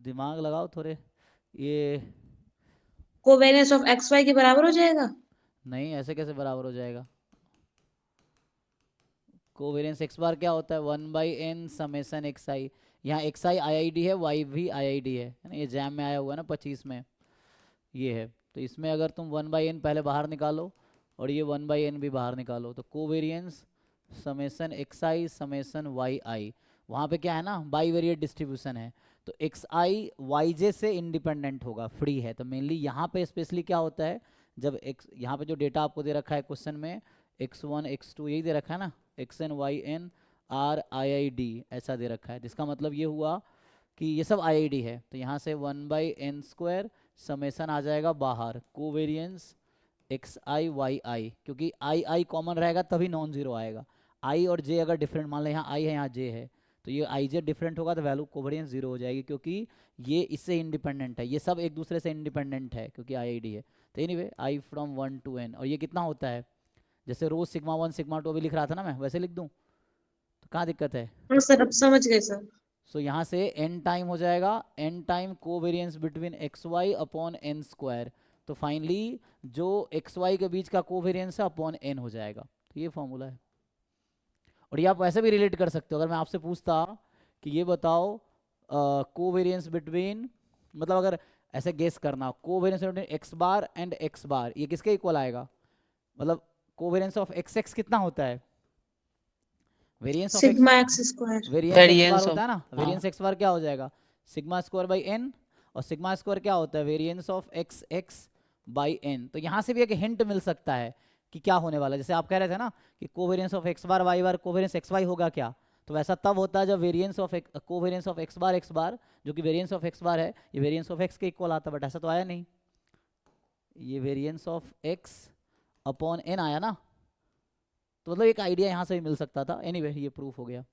दिमाग लगाओ थोड़े। ये कोवेरियंस ऑफ एक्स वाई के बराबर हो जाएगा। नहीं, ऐसे कैसे बराबर हो जाएगा? कोवेरियंस एक्स बार क्या होता है? 1/n समेसन एक्स आई। यहाँ x I I I D है, वाई भी आई आई डी है ना, ये जैम में आया हुआ है ना 25 में, ये है। तो इसमें अगर तुम 1/n पहले बाहर निकालो और ये 1/n भी बाहर निकालो, तो कोवेरियंस समेसन एक्स आई समेसन वाई आई, वहाँ पे क्या है ना, बाई वेरिएट डिस्ट्रीब्यूशन है। तो एक्स आई वाई जे से इंडिपेंडेंट होगा, फ्री है। तो मेनली यहाँ पे स्पेशली क्या होता है, जब एक्स, यहाँ पे जो डेटा आपको दे रखा है क्वेश्चन में, x1 x2 यही दे रखा है ना, xn yn r I I D ऐसा दे रखा है, जिसका मतलब ये हुआ कि ये सब आई आई डी है। तो यहाँ से 1/n² समेसन आ जाएगा बाहर, कोवेरियंस एक्स आई वाई आई, क्योंकि आई आई कॉमन रहेगा तभी नॉन जीरो आएगा। आई और जे अगर डिफरेंट, मान लो यहाँ आई है यहाँ जे है, तो ये आई जे डिफरेंट होगा तो वैल्यू कोवेरियंस जीरो हो जाएगी, क्योंकि ये इससे इंडिपेंडेंट है, ये सब एक दूसरे से इंडिपेंडेंट है क्योंकि आई आई डी है। तो anyway I from 1 to n, और ये कितना होता है, जैसे रोज सिग्मा 1 सिग्मा 2 अभी लिख रहा था ना मैं, वैसे लिख दूँ तो कहाँ दिक्कत है? हाँ सर, अब समझ गए सर। सो यहाँ से n टाइम हो जाएगा, n time covariance between X Y upon N square. तो फाइनली जो एक्स वाई के बीच का कोवेरियंस है अपॉन n हो जाएगा। तो ये फॉर्मूला है। और ये आप वैसे भी रिलेट कर सकते हो, अगर मैं आपसे पूछता कि ये बताओ कोवेरियंस बिटवीन, मतलब अगर ऐसे गेस करना, covariance between x bar and x bar, ये किसके इक्वल आएगा? मतलब कोवेरियंस ऑफ एक्स एक्स कितना होता है? Variance of X, sigma X square. Variance X bar variance होता ऑफ, है ना, हाँ। वेरियंस एक्स बार क्या हो जाएगा? Sigma square by N. और सिग्मा स्क्वायर क्या होता है? Variance of X X by N. तो यहाँ से भी एक हिंट मिल सकता है कि क्या होने वाला है। जैसे आप कह रहे थे ना कि covariance of x bar y bar covariance x y होगा क्या, तो वैसा तब होता है जब variance of covariance of x bar जो कि वेरियंस ऑफ एक्स बार है, ये वेरियंस ऑफ एक्स के इक्वल आता है, बट ऐसा तो आया नहीं, ये variance of x upon n आया ना। तो मतलब एक आइडिया यहाँ से भी मिल सकता था। एनीवे ये प्रूफ हो गया।